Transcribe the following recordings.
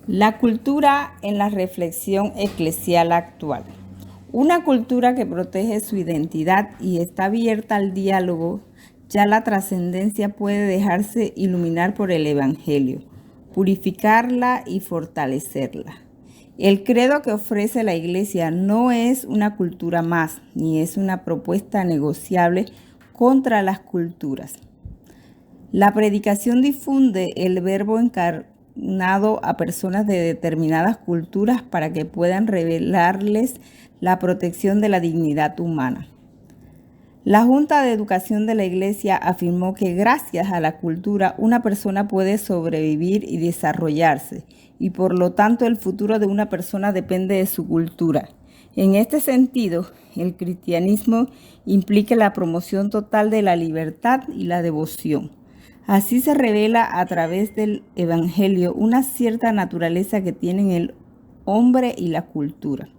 La cultura en la reflexión eclesial actual. Una cultura que protege su identidad y está abierta al diálogo, ya la trascendencia puede dejarse iluminar por el Evangelio, purificarla y fortalecerla. El credo que ofrece la Iglesia no es una cultura más, ni es una propuesta negociable contra las culturas. La predicación difunde el verbo encarnado a personas de determinadas culturas para que puedan revelarles la protección de la dignidad humana. La Junta de Educación de la Iglesia afirmó que gracias a la cultura una persona puede sobrevivir y desarrollarse, y por lo tanto el futuro de una persona depende de su cultura. En este sentido, el cristianismo implica la promoción total de la libertad y la devoción. Así se revela a través del Evangelio una cierta naturaleza que tienen el hombre y la cultura.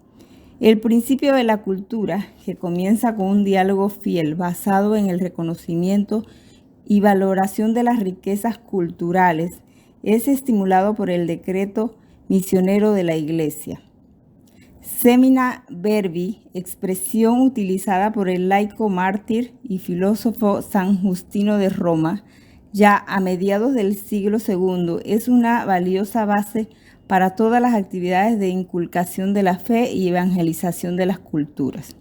El principio de la cultura, que comienza con un diálogo fiel basado en el reconocimiento y valoración de las riquezas culturales, es estimulado por el decreto misionero de la Iglesia. Semina Verbi, expresión utilizada por el laico mártir y filósofo San Justino de Roma, ya a mediados del siglo II, es una valiosa base para todas las actividades de inculcación de la fe y evangelización de las culturas.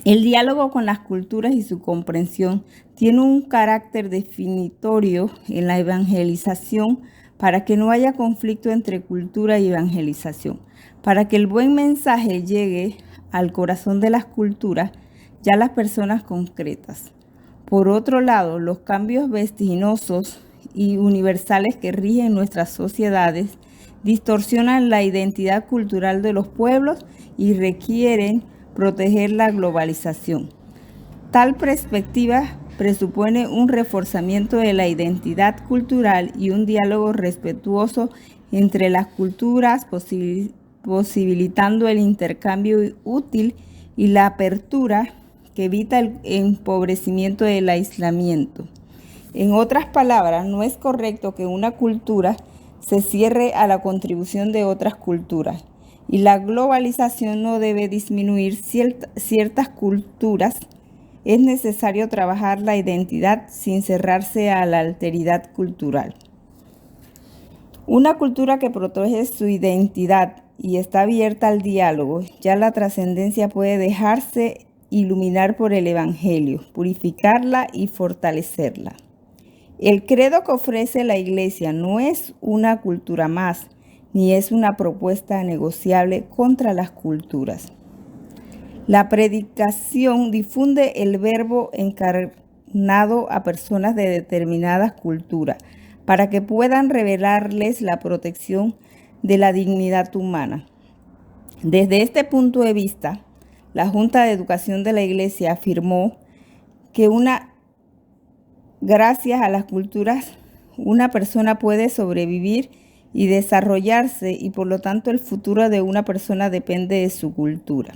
El diálogo con las culturas y su comprensión tiene un carácter definitorio en la evangelización para que no haya conflicto entre cultura y evangelización. Para que el buen mensaje llegue al corazón de las culturas, ya las personas concretas. Por otro lado, los cambios vertiginosos y universales que rigen nuestras sociedades distorsionan la identidad cultural de los pueblos y requieren proteger la globalización. Tal perspectiva presupone un reforzamiento de la identidad cultural y un diálogo respetuoso entre las culturas, posibilitando el intercambio útil y la apertura que evita el empobrecimiento del aislamiento. En otras palabras, no es correcto que una cultura se cierre a la contribución de otras culturas, y la globalización no debe disminuir ciertas culturas. Es necesario trabajar la identidad sin cerrarse a la alteridad cultural. Una cultura que protege su identidad y está abierta al diálogo, ya la trascendencia puede dejarse iluminar por el Evangelio, purificarla y fortalecerla. El credo que ofrece la Iglesia no es una cultura más, ni es una propuesta negociable contra las culturas. La predicación difunde el verbo encarnado a personas de determinadas culturas para que puedan revelarles la protección de la dignidad humana. Desde este punto de vista, la Junta de Educación de la Iglesia afirmó que gracias a las culturas, una persona puede sobrevivir y desarrollarse, y por lo tanto el futuro de una persona depende de su cultura.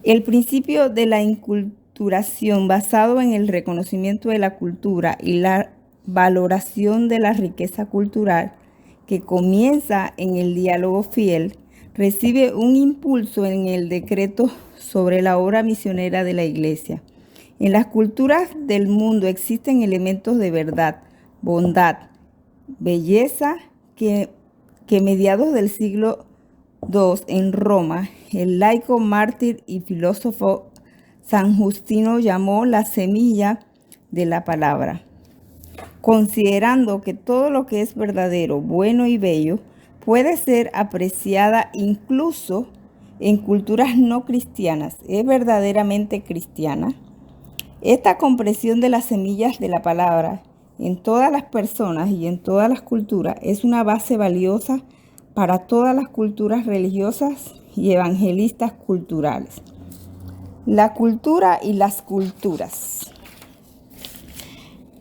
El principio de la inculturación, basado en el reconocimiento de la cultura y la valoración de la riqueza cultural, que comienza en el diálogo fiel, recibe un impulso en el decreto sobre la obra misionera de la Iglesia. En las culturas del mundo existen elementos de verdad, bondad, belleza que mediados del siglo II en Roma, el laico mártir y filósofo San Justino llamó la semilla de la palabra, considerando que todo lo que es verdadero, bueno y bello puede ser apreciada incluso en culturas no cristianas. ¿Es verdaderamente cristiana? Esta comprensión de las semillas de la palabra en todas las personas y en todas las culturas es una base valiosa para todas las culturas religiosas y evangelistas culturales. La cultura y las culturas.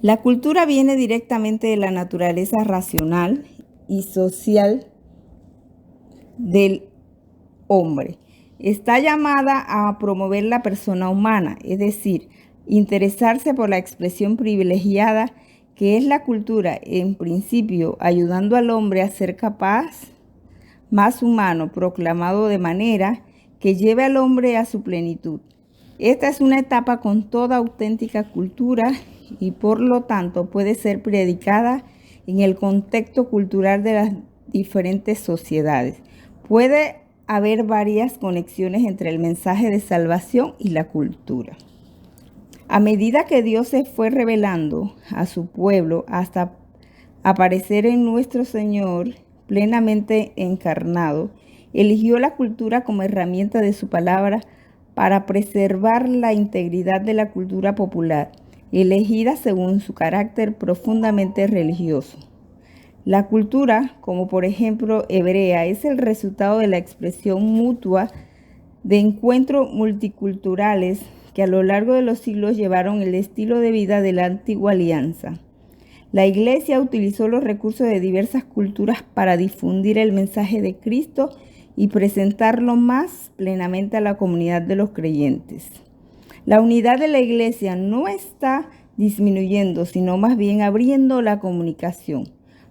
La cultura viene directamente de la naturaleza racional y social del hombre. Está llamada a promover la persona humana, es decir, interesarse por la expresión privilegiada que es la cultura, en principio, ayudando al hombre a ser capaz, más humano, proclamado de manera que lleve al hombre a su plenitud. Esta es una etapa con toda auténtica cultura y por lo tanto puede ser predicada en el contexto cultural de las diferentes sociedades. Puede haber varias conexiones entre el mensaje de salvación y la cultura. A medida que Dios se fue revelando a su pueblo hasta aparecer en nuestro Señor plenamente encarnado, eligió la cultura como herramienta de su palabra para preservar la integridad de la cultura popular, elegida según su carácter profundamente religioso. La cultura, como por ejemplo hebrea, es el resultado de la expresión mutua de encuentros multiculturales que a lo largo de los siglos llevaron el estilo de vida de la antigua alianza. La Iglesia utilizó los recursos de diversas culturas para difundir el mensaje de Cristo y presentarlo más plenamente a la comunidad de los creyentes. La unidad de la Iglesia no está disminuyendo, sino más bien abriendo la comunicación.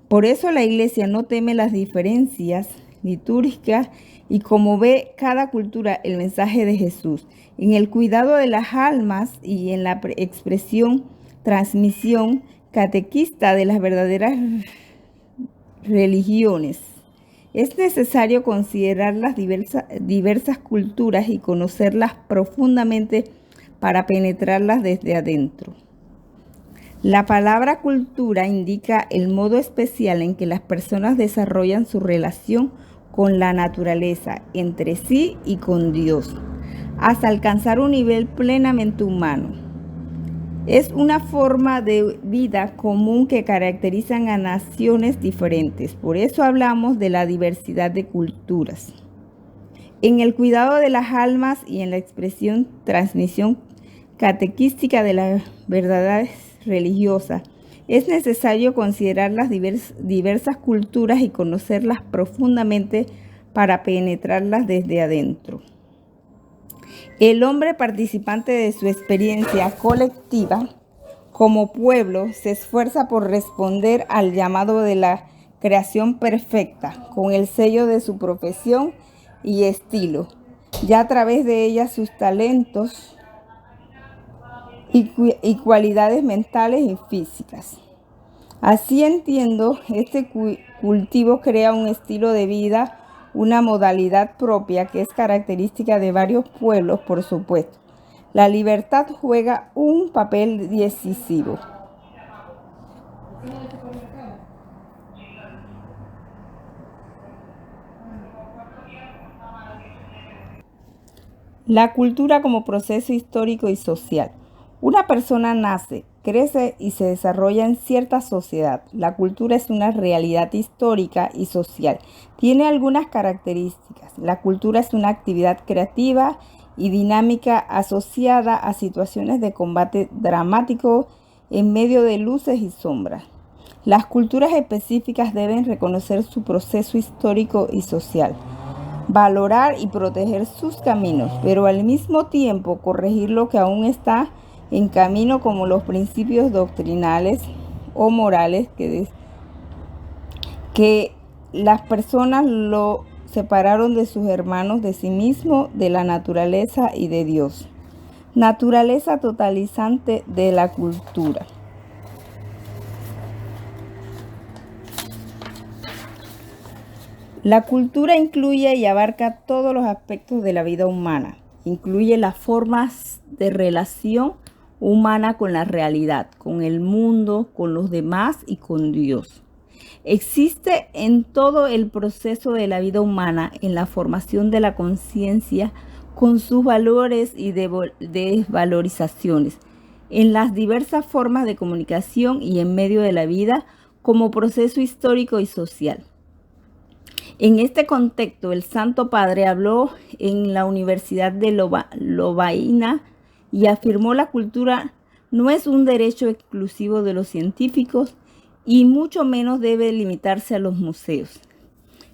Por eso la Iglesia no teme las diferencias litúrgicas y como ve cada cultura el mensaje de Jesús, en el cuidado de las almas y en la expresión, transmisión catequista de las verdaderas religiones. Es necesario considerar las diversas culturas y conocerlas profundamente para penetrarlas desde adentro. La palabra cultura indica el modo especial en que las personas desarrollan su relación con la naturaleza, entre sí y con Dios, hasta alcanzar un nivel plenamente humano. Es una forma de vida común que caracterizan a naciones diferentes. Por eso hablamos de la diversidad de culturas. En el cuidado de las almas y en la expresión, transmisión catequística de las verdades religiosas, es necesario considerar las diversas culturas y conocerlas profundamente para penetrarlas desde adentro. El hombre participante de su experiencia colectiva como pueblo se esfuerza por responder al llamado de la creación perfecta con el sello de su profesión y estilo, ya a través de ella sus talentos y cualidades mentales y físicas. Así entiendo, este cultivo crea un estilo de vida, una modalidad propia que es característica de varios pueblos, por supuesto. La libertad juega un papel decisivo. La cultura como proceso histórico y social. Una persona nace, crece y se desarrolla en cierta sociedad. La cultura es una realidad histórica y social. Tiene algunas características. La cultura es una actividad creativa y dinámica asociada a situaciones de combate dramático en medio de luces y sombras. Las culturas específicas deben reconocer su proceso histórico y social, valorar y proteger sus caminos, pero al mismo tiempo corregir lo que aún está en camino, como los principios doctrinales o morales que las personas lo separaron de sus hermanos, de sí mismo, de la naturaleza y de Dios. Naturaleza totalizante de la cultura. La cultura incluye y abarca todos los aspectos de la vida humana. Incluye las formas de relación humana con la realidad, con el mundo, con los demás y con Dios. Existe en todo el proceso de la vida humana, en la formación de la conciencia, con sus valores y desvalorizaciones, en las diversas formas de comunicación y en medio de la vida como proceso histórico y social. En este contexto, el Santo Padre habló en la Universidad de Lovaina y afirmó: la cultura no es un derecho exclusivo de los científicos y mucho menos debe limitarse a los museos.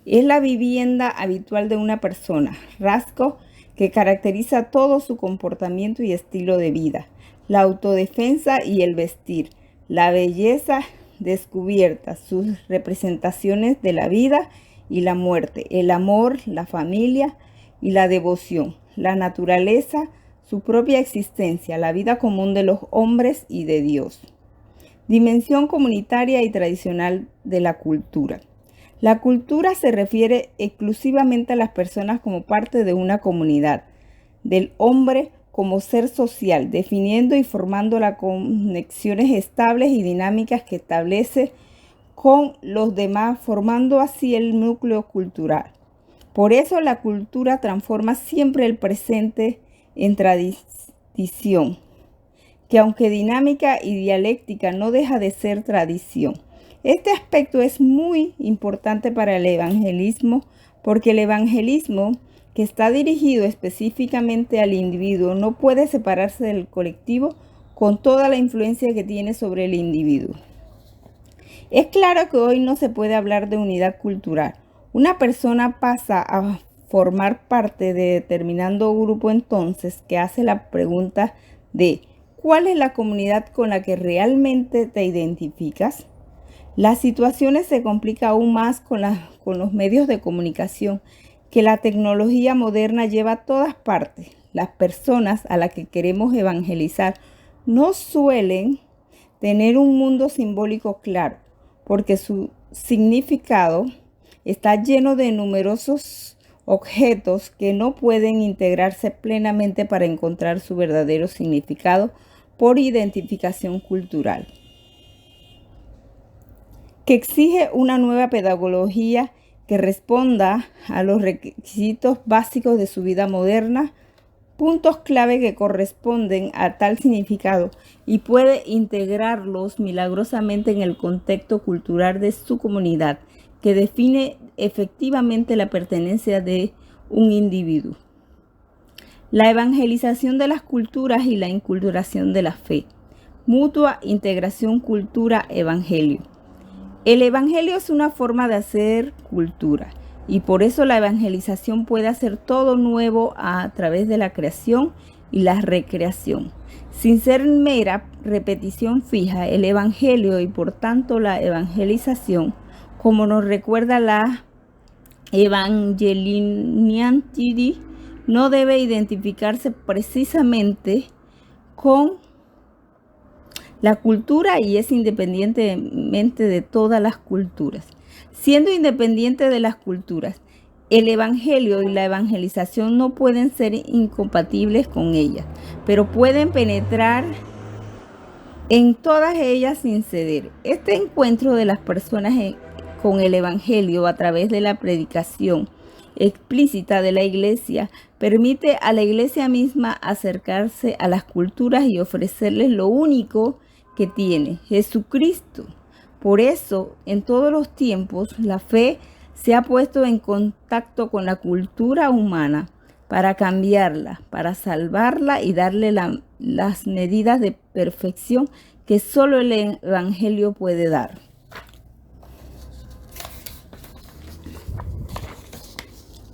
Es la vivienda habitual de una persona, rasgo que caracteriza todo su comportamiento y estilo de vida, la autodefensa y el vestir, la belleza descubierta, sus representaciones de la vida y la muerte, el amor, la familia y la devoción, la naturaleza, su propia existencia, la vida común de los hombres y de Dios. Dimensión comunitaria y tradicional de la cultura. La cultura se refiere exclusivamente a las personas como parte de una comunidad, del hombre como ser social, definiendo y formando las conexiones estables y dinámicas que establece con los demás, formando así el núcleo cultural. Por eso la cultura transforma siempre el presente en tradición, que aunque dinámica y dialéctica no deja de ser tradición. Este aspecto es muy importante para el evangelismo, porque el evangelismo, que está dirigido específicamente al individuo, no puede separarse del colectivo con toda la influencia que tiene sobre el individuo. Es claro que hoy no se puede hablar de unidad cultural. Una persona pasa a formar parte de determinado grupo entonces que hace la pregunta de ¿cuál es la comunidad con la que realmente te identificas? Las situaciones se complican aún más con los medios de comunicación que la tecnología moderna lleva a todas partes. Las personas a las que queremos evangelizar no suelen tener un mundo simbólico claro, porque su significado está lleno de numerosos objetos que no pueden integrarse plenamente para encontrar su verdadero significado por identificación cultural, que exige una nueva pedagogía que responda a los requisitos básicos de su vida moderna, puntos clave que corresponden a tal significado y puede integrarlos milagrosamente en el contexto cultural de su comunidad, que define efectivamente la pertenencia de un individuo. La evangelización de las culturas y la inculturación de la fe. Mutua integración cultura-evangelio. El evangelio es una forma de hacer cultura y por eso la evangelización puede hacer todo nuevo a través de la creación y la recreación. Sin ser mera repetición fija, el evangelio y por tanto la evangelización, como nos recuerda la Evangelinianity, no debe identificarse precisamente con la cultura y es independientemente de todas las culturas. Siendo independiente de las culturas, el evangelio y la evangelización no pueden ser incompatibles con ellas, pero pueden penetrar en todas ellas sin ceder. Este encuentro de las personas con el evangelio a través de la predicación explícita de la iglesia permite a la iglesia misma acercarse a las culturas y ofrecerles lo único que tiene, Jesucristo. Por eso, en todos los tiempos, la fe se ha puesto en contacto con la cultura humana para cambiarla, para salvarla y darle las medidas de perfección que solo el evangelio puede dar.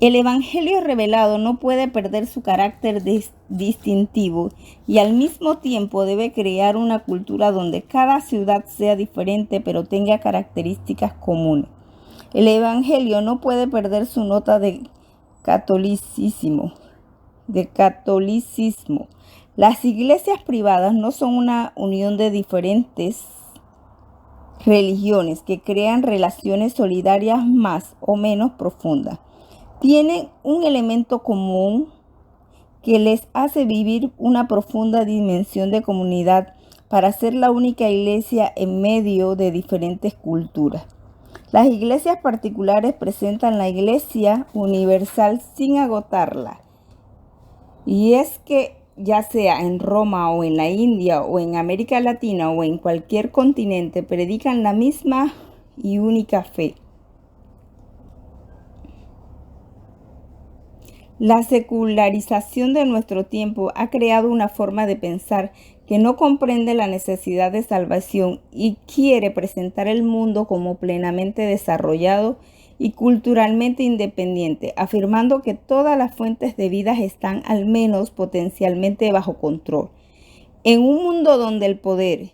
El evangelio revelado no puede perder su carácter distintivo y al mismo tiempo debe crear una cultura donde cada ciudad sea diferente pero tenga características comunes. El evangelio no puede perder su nota de catolicismo. Las iglesias privadas no son una unión de diferentes religiones que crean relaciones solidarias más o menos profundas. Tienen un elemento común que les hace vivir una profunda dimensión de comunidad para ser la única iglesia en medio de diferentes culturas. Las iglesias particulares presentan la iglesia universal sin agotarla. Y es que ya sea en Roma o en la India o en América Latina o en cualquier continente, predican la misma y única fe. La secularización de nuestro tiempo ha creado una forma de pensar que no comprende la necesidad de salvación y quiere presentar el mundo como plenamente desarrollado y culturalmente independiente, afirmando que todas las fuentes de vida están al menos potencialmente bajo control. En un mundo donde el poder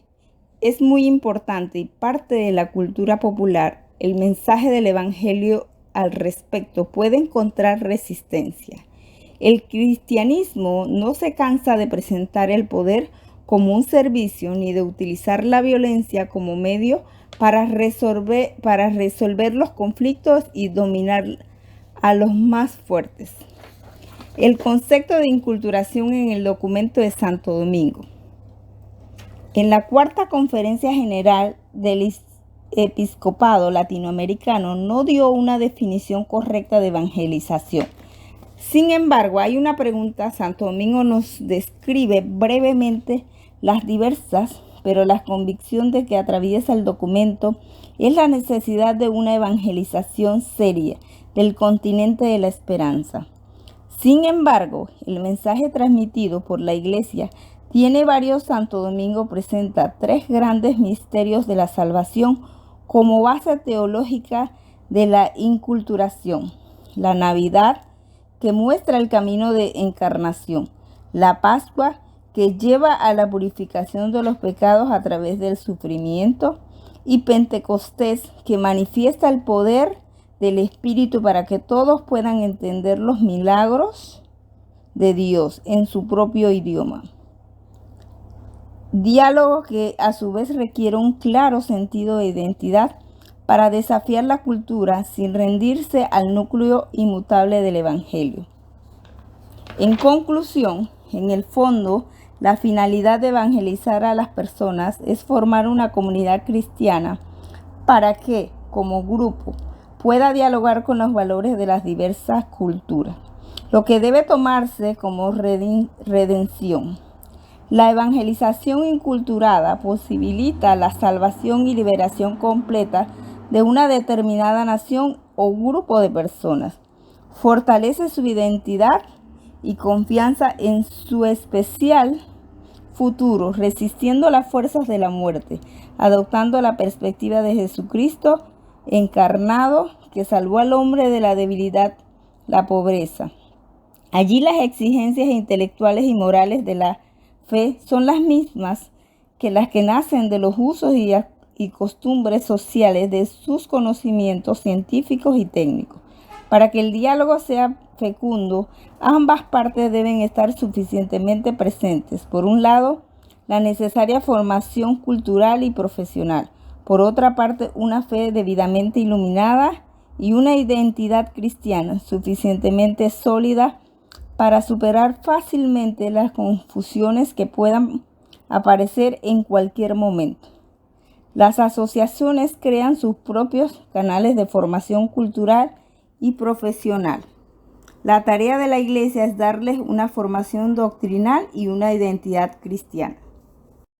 es muy importante y parte de la cultura popular, el mensaje del Evangelio al respecto puede encontrar resistencia. El cristianismo no se cansa de presentar el poder como un servicio ni de utilizar la violencia como medio para resolver los conflictos y dominar a los más fuertes. El concepto de inculturación en el documento de Santo Domingo. En la Cuarta Conferencia General del Episcopado Latinoamericano no dio una definición correcta de evangelización. Sin embargo, hay una pregunta. Santo Domingo nos describe brevemente las diversas, pero la convicción de que atraviesa el documento es la necesidad de una evangelización seria del continente de la esperanza. Sin embargo, el mensaje transmitido por la Iglesia tiene varios. Santo Domingo presenta 3 grandes misterios de la salvación como base teológica de la inculturación: la Navidad, que muestra el camino de encarnación; la Pascua, que lleva a la purificación de los pecados a través del sufrimiento; y Pentecostés, que manifiesta el poder del Espíritu para que todos puedan entender los milagros de Dios en su propio idioma. Diálogo que a su vez requiere un claro sentido de identidad para desafiar la cultura sin rendirse al núcleo inmutable del Evangelio. En conclusión, en el fondo, la finalidad de evangelizar a las personas es formar una comunidad cristiana para que, como grupo, pueda dialogar con los valores de las diversas culturas, lo que debe tomarse como redención. La evangelización inculturada posibilita la salvación y liberación completa de una determinada nación o grupo de personas. Fortalece su identidad y confianza en su especial futuro, resistiendo las fuerzas de la muerte, adoptando la perspectiva de Jesucristo encarnado, que salvó al hombre de la debilidad, la pobreza. Allí las exigencias intelectuales y morales de la fe son las mismas que las que nacen de los usos y costumbres sociales de sus conocimientos científicos y técnicos. Para que el diálogo sea fecundo, ambas partes deben estar suficientemente presentes. Por un lado, la necesaria formación cultural y profesional. Por otra parte, una fe debidamente iluminada y una identidad cristiana suficientemente sólida para superar fácilmente las confusiones que puedan aparecer en cualquier momento. Las asociaciones crean sus propios canales de formación cultural y profesional. La tarea de la Iglesia es darles una formación doctrinal y una identidad cristiana.